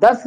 10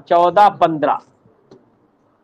14, 15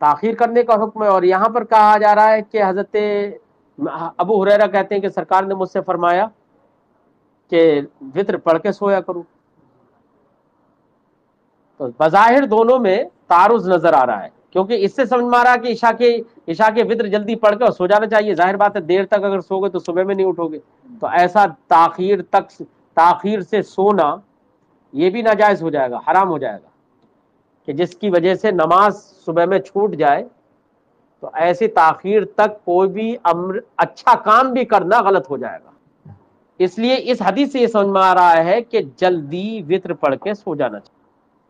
تاخیر کرنے کا حکم ہے۔ اور یہاں پر کہا جا رہا ہے کہ حضرت ابو ہریرہ کہتے ہیں کہ سرکار نے مجھ سے فرمایا کہ وتر پڑھ کے سویا کروں۔ تو بظاہر دونوں میں تعارض نظر آ رہا ہے، کیونکہ اس سے سمجھ میں آ رہا ہے کہ عشاء کے وتر جلدی پڑھ کے اور سو جانا چاہیے۔ ظاہر بات ہے دیر تک اگر سو گے تو صبح میں نہیں اٹھو گے، تو ایسا تاخیر سے سونا یہ بھی ناجائز ہو جائے گا، حرام ہو جائے گا، کہ جس کی وجہ سے نماز صبح میں چھوٹ جائے۔ تو ایسی تاخیر تک کوئی بھی امر اچھا کام بھی کرنا غلط ہو جائے گا۔ اس لیے اس حدیث سے یہ سمجھ میں آ رہا ہے کہ جلدی وتر پڑھ کے سو جانا چاہیے۔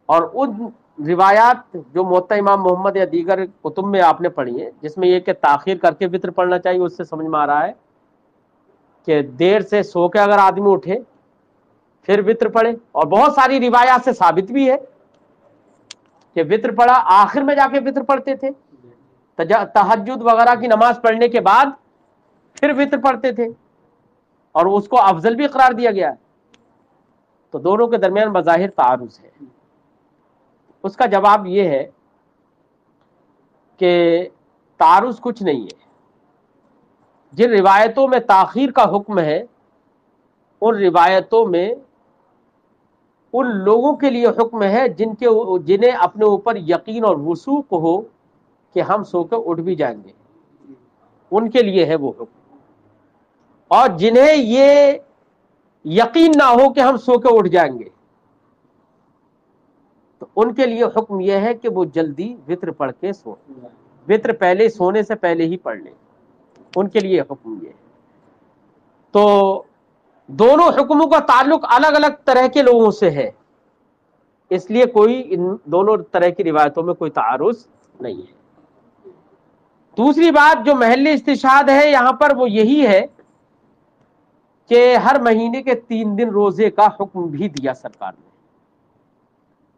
اور ان روایات جو موطا امام محمد یا دیگر کتب میں آپ نے پڑھی ہیں جس میں یہ کہ تاخیر کر کے وتر پڑھنا چاہیے، اس سے سمجھ میں آ رہا ہے کہ دیر سے سو کے اگر آدمی اٹھے پھر وتر پڑھے۔ اور بہت ساری روایات سے ثابت بھی ہے کہ وتر پڑھا، آخر میں جا کے وتر پڑھتے تھے، تہجد وغیرہ کی نماز پڑھنے کے بعد پھر وتر پڑھتے تھے، اور اس کو افضل بھی قرار دیا گیا ہے۔ تو دونوں کے درمیان بظاہر تعارض ہے۔ اس کا جواب یہ ہے کہ تعارض کچھ نہیں ہے۔ جن روایتوں میں تاخیر کا حکم ہے ان روایتوں میں ان لوگوں کے لیے حکم ہے جنہیں اپنے اوپر یقین اور وثوق ہو کہ ہم سو کے اٹھ بھی جائیں گے، ان کے لیے ہے وہ حکم۔ اور جنہیں یہ یقین نہ ہو کہ ہم سو کے اٹھ جائیں گے، تو ان کے لیے حکم یہ ہے کہ وہ جلدی وتر پڑھ کے سو، وتر پہلے سونے سے پہلے ہی پڑھ لیں، ان کے لیے حکم یہ ہے۔ تو دونوں حکموں کا تعلق الگ الگ طرح کے لوگوں سے ہے، اس لیے کوئی ان دونوں طرح کی روایتوں میں کوئی تعارض نہیں ہے۔ دوسری بات جو محل استشہاد ہے یہاں پر وہ یہی ہے کہ ہر مہینے کے 3 دن روزے کا حکم بھی دیا سرکار نے۔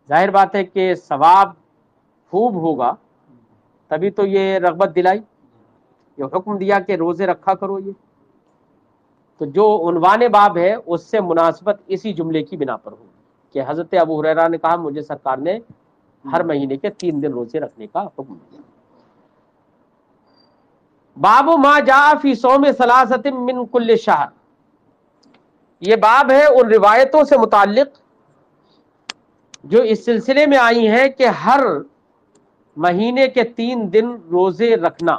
ظاہر بات ہے کہ ثواب خوب ہوگا، تبھی تو یہ رغبت دلائی، یہ حکم دیا کہ روزے رکھا کرو۔ یہ تو جو عنوان باب ہے اس سے مناسبت اسی جملے کی بنا پر ہوگی کہ حضرت ابو ہریرہ نے کہا مجھے سرکار نے ہر مہینے کے 3 دن روزے رکھنے کا حکم دیا۔ باب ما جاء فی صوم ثلاثۃ من کل شہر، یہ باب ہے ان روایتوں سے متعلق جو اس سلسلے میں آئی ہیں کہ ہر مہینے کے 3 دن روزے رکھنا،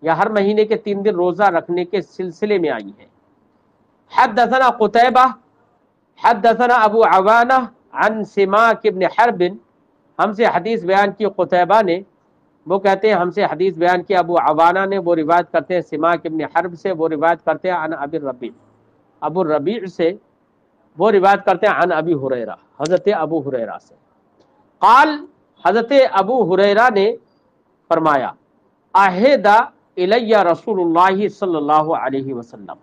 یا ہر مہینے کے 3 دن روزہ رکھنے کے سلسلے میں آئی ہیں۔ حدثنا قتیبہ حدثنا ابو عوانہ عن سماک بن حرب، ہم سے حدیث بیان کی قتیبہ نے، وہ کہتے ہیں ہم سے حدیث بیان کی ابو عوانہ نے، وہ روایت کرتے ہیں سماک بن حرب سے، وہ روایت کرتے ہیں عن ابی الربیع، ابو الربیع سے، وہ روایت کرتے ہیں عن ابی ہریرہ، حضرت ابو ہریرہ سے۔ قال، حضرت ابو ہریرہ نے فرمایا، عہد الی رسول اللہ صلی اللہ علیہ وسلم،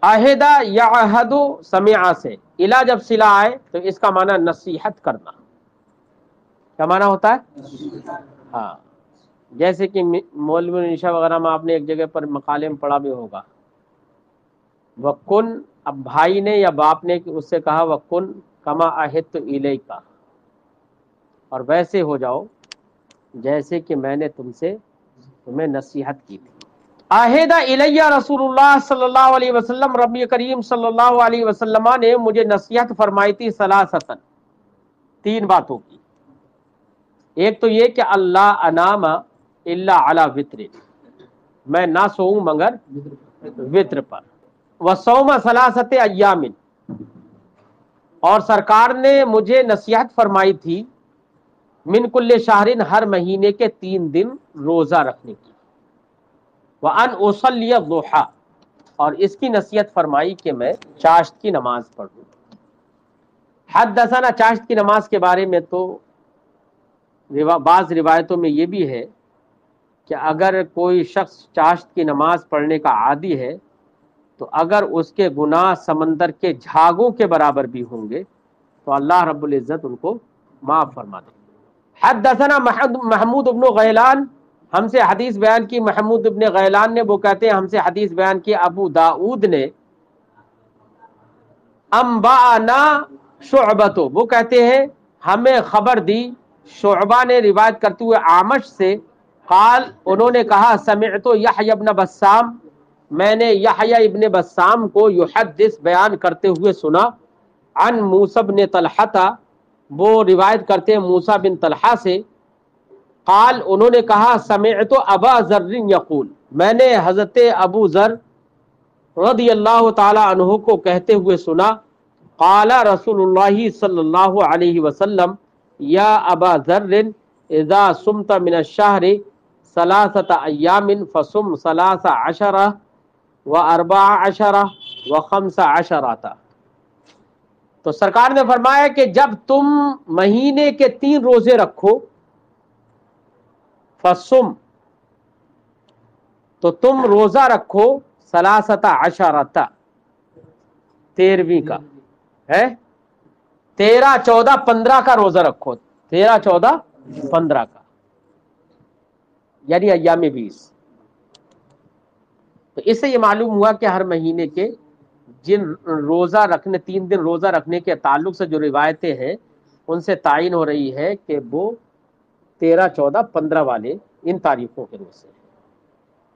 عہدہ یعہد سمع سے، الا جب صلہ آئے تو اس کا معنی نصیحت کرنا۔ کیا معنی ہوتا ہے؟ ہاں، جیسے کہ مولوی نشا وغیرہ میں آپ نے ایک جگہ پر مقالے میں پڑھا بھی ہوگا، وَقُن، اب بھائی نے یا باپ نے اس سے کہا وَقُن کما عہدت الیک، اور ویسے ہو جاؤ جیسے کہ میں نے تمہیں نصیحت کی تھی۔ عہد الی رسول اللہ صلی اللہ علیہ وسلم، ربی کریم صلی اللہ علیہ وسلم نے مجھے نصیحت فرمائی تھی ثلاثۃ، 3 باتوں کی۔ ایک تو یہ کہ اللہ انام الا علی وتر، میں نہ سوؤں مگر وتر پر، وصوم ثلاثۃ ایام، اور سرکار نے مجھے نصیحت فرمائی تھی من کل شہر، ہر مہینے کے 3 دن روزہ رکھنے کی، وان اصلی الضحیٰ، اور اس کی نصیحت فرمائی کہ میں چاشت کی نماز پڑھوں۔ حدثنا، چاشت کی نماز کے بارے میں تو بعض روایتوں میں یہ بھی ہے کہ اگر کوئی شخص چاشت کی نماز پڑھنے کا عادی ہے تو اگر اس کے گناہ سمندر کے جھاگوں کے برابر بھی ہوں گے تو اللہ رب العزت ان کو معاف فرما دے۔ حدثنا محمود بن غیلان، ہم سے حدیث بیان کی محمود بن غیلان نے، وہ کہتے ہیں ہم سے حدیث بیان کی ابو داؤد نے، انبانا شعبۃ، وہ کہتے ہیں ہمیں خبر دی شعبہ نے روایت کرتے ہوئے عامش سے قال انہوں نے کہا سمعت یحیی ابن بسام میں نے یحیی ابن بسام کو یحدث بیان کرتے ہوئے سنا عن موسی بن طلحہ وہ روایت کرتے ہیں موسی بن طلحہ سے قال انہوں نے کہا سمعت ابا ذر یقول میں نے حضرت ابو ذر رضی اللہ تعالی عنہ کو کہتے ہوئے سنا قال رسول اللہ صلی اللہ علیہ وسلم یا ابا ذر اذا صمت من الشہر 3 ایام فصم 13 و14 و15 تو سرکار نے فرمایا کہ جب تم مہینے کے 3 روزے رکھو فصم تو تم روزہ رکھو 13 13ویں کا ہے 13 14 15 کا روزہ رکھو 13 14 15 کا یعنی ایام 20 تو اس سے یہ معلوم ہوا کہ ہر مہینے کے جن روزہ رکھنے 3 دن روزہ رکھنے کے تعلق سے جو روایتیں ہیں ان سے تعین ہو رہی ہے کہ وہ 13 14 15 والے ان تاریخوں کے روزے ہیں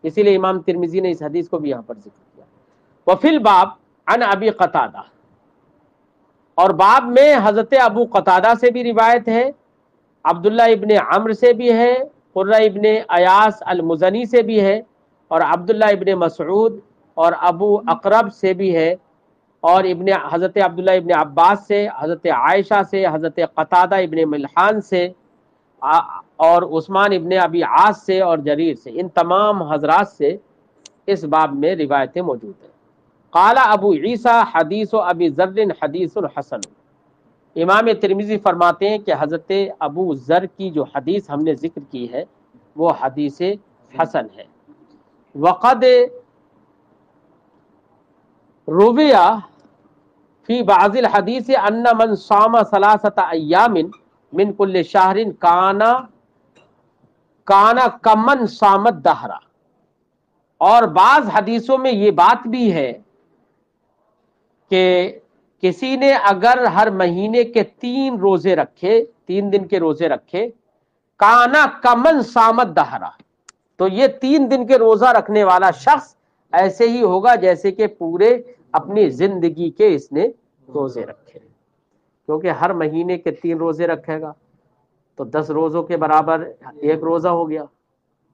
اسی لیے امام ترمذی نے اس حدیث کو بھی یہاں پر ذکر کیا وفی الباب عن ابی قتادہ اور باب میں حضرت ابو قتادہ سے بھی روایت ہے عبداللہ ابن عمرو سے بھی ہے قرہ ابن ایاس المزنی سے بھی ہے اور عبداللہ ابن مسعود اور ابو اقرب سے بھی ہے اور حضرت عبداللہ ابن عباس سے حضرت عائشہ سے حضرت قتادہ ابن ملحان سے اور عثمان ابن ابی عاص سے اور جریر سے ان تمام حضرات سے اس باب میں روایتیں موجود ہیں قال ابو عیسیٰ حدیث ابی ذر حدیث حسن امام ترمذی فرماتے ہیں کہ حضرت ابو ذر کی جو حدیث ہم نے ذکر کی ہے وہ حدیث حسن ہے وقد رویا فی بعض الحدیث ان من صام 3 ایام من کل شہر کانا کمن صامت دہرا اور بعض حدیثوں میں یہ بات بھی ہے کہ کسی نے اگر ہر مہینے کے 3 روزے رکھے 3 دن کے روزے رکھے کانا کمن صامت دہرا تو یہ 3 دن کے روزہ رکھنے والا شخص ایسے ہی ہوگا جیسے کہ پورے اپنی زندگی کے اس نے روزے رکھے کیونکہ ہر مہینے کے 3 روزے رکھے گا تو 10 روزوں کے برابر 1 روزہ ہو گیا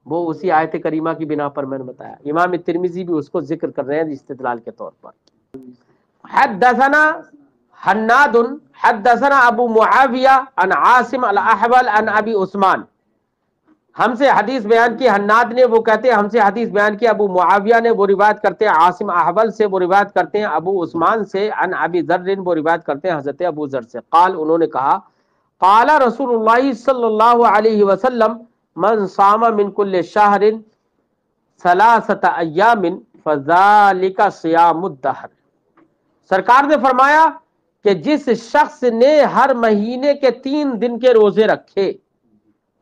وہ اسی آیت کریمہ کی بنا پر میں نے بتایا امام ترمذی بھی اس کو ذکر کر رہے ہیں استدلال کے طور پر حدثنا حناد حدثنا ابو معاویہ عن عاصم الاحول عن ابی عثمان ہم سے حدیث بیان کی حناد نے وہ کہتے ہیں ہم سے حدیث بیان کی ابو معاویہ نے وہ روایت کرتے ہیں عاصم احول سے وہ روایت کرتے ہیں ابو عثمان سے عن ابی ذر وہ روایت کرتے ہیں حضرت ابو ذر سے قال انہوں نے کہا قال رسول اللہ صلی اللہ علیہ وسلم من صام من کل شہر 3 ایام فذلک صیام الدہر سرکار نے فرمایا کہ جس شخص نے ہر مہینے کے 3 دن کے روزے رکھے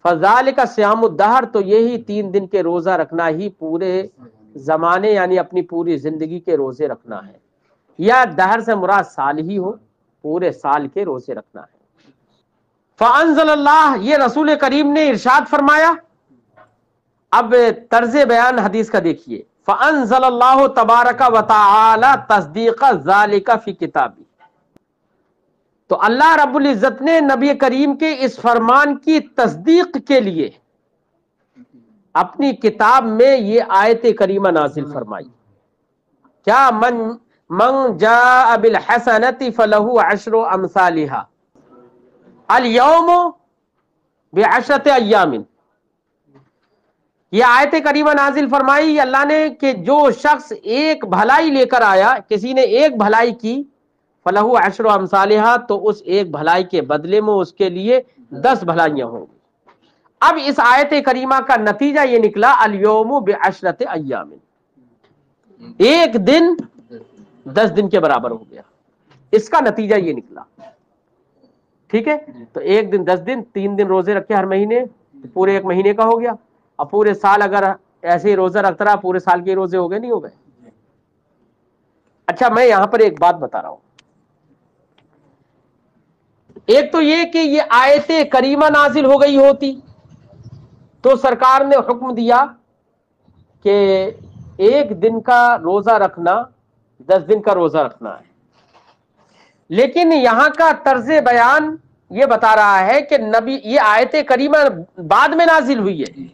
فذالک صیام الدہر تو یہی 3 دن کے روزہ رکھنا ہی پورے زمانے یعنی اپنی پوری زندگی کے روزے رکھنا ہے یا دہر سے مراد سال ہی ہو پورے سال کے روزے رکھنا ہے فانزل اللہ یہ رسول کریم نے ارشاد فرمایا اب طرز بیان حدیث کا دیکھیے فانزل اللہ تبارک و تعالی تصدیق ذالک فی کتابی تو اللہ رب العزت نے نبی کریم کے اس فرمان کی تصدیق کے لیے اپنی کتاب میں یہ آیت کریمہ نازل فرمائی کیا من جاء بالحسنۃ فلہ 10 امثالھا الیوم ب10 ایام یہ آیت کریمہ نازل فرمائی اللہ نے کہ جو شخص ایک بھلائی لے کر آیا کسی نے ایک بھلائی کی فلہ 10 امثالھا تو اس ایک بھلائی کے بدلے میں اس کے لیے 10 بھلائیاں ہوں گی اب اس آیت کریمہ کا نتیجہ یہ نکلا الیوم ب10 ایام ایک دن 10 دن کے برابر ہو گیا اس کا نتیجہ یہ نکلا ٹھیک ہے تو ایک دن 10 دن 3 دن روزے رکھے ہر مہینے تو پورے ایک مہینے کا ہو گیا اب پورے سال اگر ایسے ہی روزہ رکھتا رہا پورے سال کے روزے ہو گئے نہیں ہو گئے اچھا میں یہاں پر ایک بات بتا رہا ہوں ایک تو یہ کہ یہ آیت کریمہ نازل ہو گئی ہوتی تو سرکار نے حکم دیا کہ 1 دن کا روزہ رکھنا 10 دن کا روزہ رکھنا ہے، لیکن یہاں کا طرز بیان یہ بتا رہا ہے کہ نبی، یہ آیت کریمہ بعد میں نازل ہوئی ہے،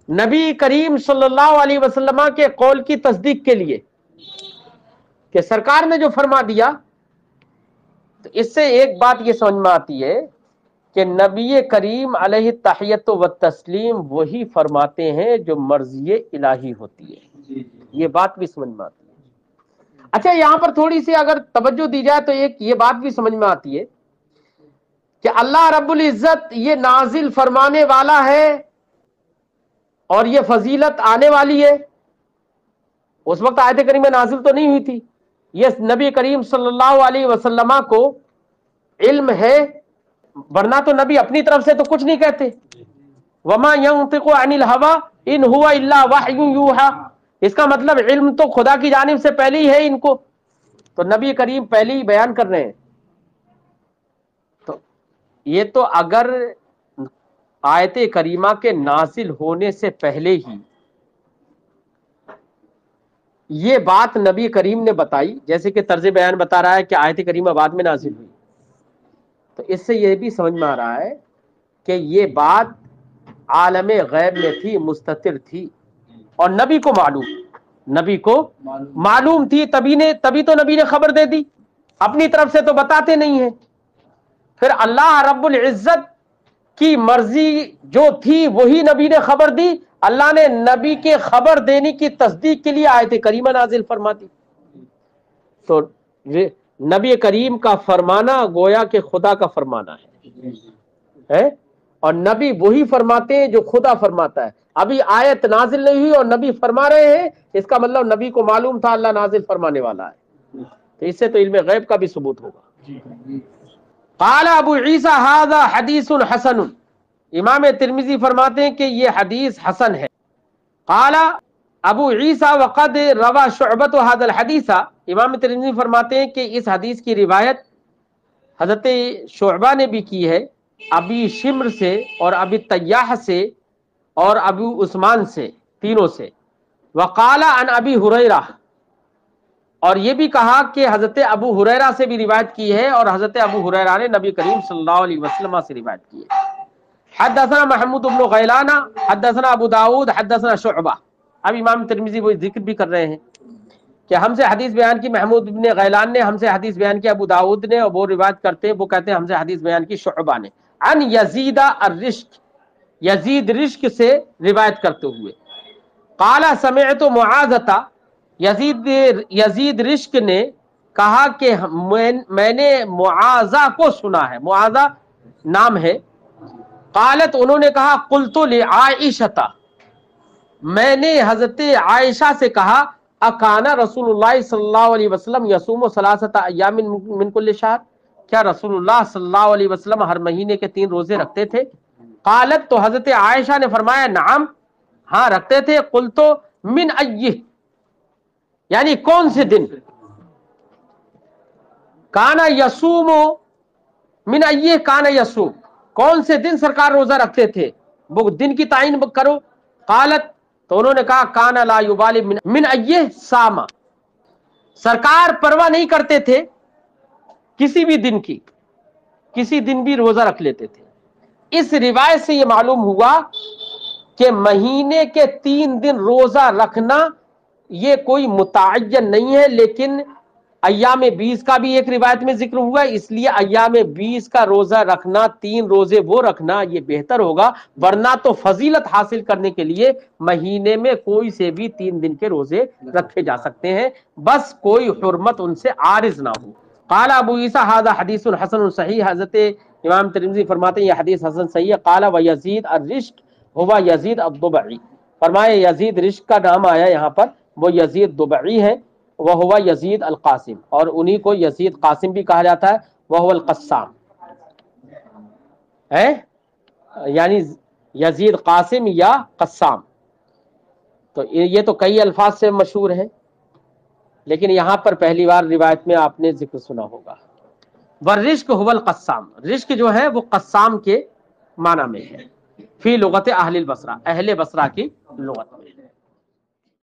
نبی کریم صلی اللہ علیہ وسلم کے قول کی تصدیق کے لیے کہ سرکار نے جو فرما دیا۔ تو اس سے ایک بات یہ سمجھ میں آتی ہے کہ نبی کریم علیہ التحیت و تسلیم وہی فرماتے ہیں جو مرضی الہی ہوتی ہے، یہ بات بھی سمجھ میں آتی ہے۔ اچھا، یہاں پر تھوڑی سی اگر توجہ دی جائے تو ایک یہ بات بھی سمجھ میں آتی ہے کہ اللہ رب العزت یہ نازل فرمانے والا ہے اور یہ فضیلت آنے والی ہے۔ اس وقت آیت کریمہ نازل تو نہیں ہوئی تھی، یہ نبی کریم صلی اللہ علیہ وسلم کو علم ہے، ورنہ تو نبی اپنی طرف سے تو کچھ نہیں کہتے۔ وما ينطق عن الهوى ان هو الا وحی یوحى، اس کا مطلب علم تو خدا کی جانب سے پہلے ہی ہے ان کو، تو نبی کریم پہلے ہی بیان کر رہے ہیں۔ تو یہ تو اگر آیت کریمہ کے نازل ہونے سے پہلے ہی یہ بات نبی کریم نے بتائی، جیسے کہ طرز بیان بتا رہا ہے کہ آیت کریمہ بعد میں نازل ہوئی، تو اس سے یہ بھی سمجھ میں آ رہا ہے کہ یہ بات عالم غیب میں تھی، مستتر تھی، اور نبی کو معلوم تھی، تبھی تو نبی نے خبر دے دی، اپنی طرف سے تو بتاتے نہیں ہیں۔ پھر اللہ رب العزت کی مرضی جو تھی وہی نبی نے خبر دی، اللہ نے نبی کے خبر دینے کی تصدیق کے لیے آیت کریمہ نازل فرما دی۔ تو نبی کریم کا فرمانا گویا کہ خدا کا فرمانا ہے، اور نبی وہی فرماتے ہیں جو خدا فرماتا ہے۔ ابھی آیت نازل نہیں ہوئی اور نبی فرما رہے ہیں، اس کا مطلب نبی کو معلوم تھا اللہ نازل فرمانے والا ہے، تو اس سے تو علم غیب کا بھی ثبوت ہوگا۔ قال ابو عیسیٰ ھذا حدیث حسن، امام ترمذی فرماتے ہیں کہ یہ حدیث حسن ہے۔ قال ابو عیسیٰ وقد روى شعبۃ ھذا الحدیث، امام ترمذی فرماتے ہیں کہ اس حدیث کی روایت حضرت شعبہ نے بھی کی ہے، ابی شمر سے اور ابی طیاح سے اور ابو عثمان سے، تینوں سے۔ وقال عن ابی ہریرہ، اور یہ بھی کہا کہ حضرت ابو ہریرہ سے بھی روایت کی ہے، اور حضرت ابو ہریرہ نے نبی کریم صلی اللہ علیہ وسلم سے روایت کی ہے۔ حدثنا محمود بن غیلان حدثنا ابو داود حدثنا شعبہ، اب امام ترمذی وہ ذکر بھی کر رہے ہیں کہ ہم سے حدیث بیان کی محمود بن غیلان نے، ہم سے حدیث بیان کی ابو داود نے، اور وہ روایت کرتے ہیں، وہ کہتے ہیں ہم سے حدیث بیان کی شعبہ نے، عن یزید الرشک، یزید رشک سے روایت کرتے ہوئے۔ قال سمعت معاذہ، یزید رشک نے کہا کہ میں نے معاذہ کو سنا ہے، معاذہ نام ہے۔ قالت، انہوں نے کہا، قلت لعائشہ، میں نے حضرت عائشہ سے کہا، اکان رسول اللہ صلی اللہ علیہ وسلم یصوم ثلاثۃ ایام من کل شہر، کیا رسول اللہ صلی اللہ علیہ وسلم ہر مہینے کے 3 روزے رکھتے تھے؟ قالت، تو حضرت عائشہ نے فرمایا، نعم، ہاں رکھتے تھے۔ قلت من ایہ، یعنی کون سے دن؟ کانا یصوم، من ایہ کانا یصوم، کون سے دن سرکار روزہ رکھتے تھے، وہ دن کی تعین کرو۔ قالت، تو انہوں نے کہا، کانا لا یبالی من ایہ ساما، سرکار پرواہ نہیں کرتے تھے کسی بھی دن کی، کسی دن بھی روزہ رکھ لیتے تھے۔ اس روایت سے یہ معلوم ہوا کہ مہینے کے 3 دن روزہ رکھنا یہ کوئی متعین نہیں ہے، لیکن ایام 20 کا بھی ایک روایت میں ذکر ہوا ہے، اس لیے ایام 20 کا روزہ رکھنا، 3 روزے وہ رکھنا یہ بہتر ہوگا، ورنہ تو فضیلت حاصل کرنے کے لیے مہینے میں کوئی سے بھی 3 دن کے روزے رکھے جا سکتے ہیں، بس کوئی حرمت ان سے عارض نہ ہو۔ قال ابو عیسیٰ ھذا حدیث حسن صحیح، حضرت امام ترمذی فرماتے ہیں یہ حدیث حسن صحیح ہے۔ قال ویزید الرشک ہوا یزید الضبعی، فرمائے یزید رشک کا نام آیا یہاں پر، وہ یزید ضبعی ہے، وہ ہوا یزید القاسم، اور انہی کو یزید قاسم بھی کہا جاتا ہے، وہ ہوا القسام ہے، یعنی یزید قاسم یا قسام، تو یہ تو کئی الفاظ سے مشہور ہیں، لیکن یہاں پر پہلی بار روایت میں آپ نے ذکر سنا ہوگا والرزق هو القسام، رزق جو ہے وہ قسام کے معنی میں ہے، فی لغت اہل البصرہ، اہل بصرہ کی لغت میں ہے۔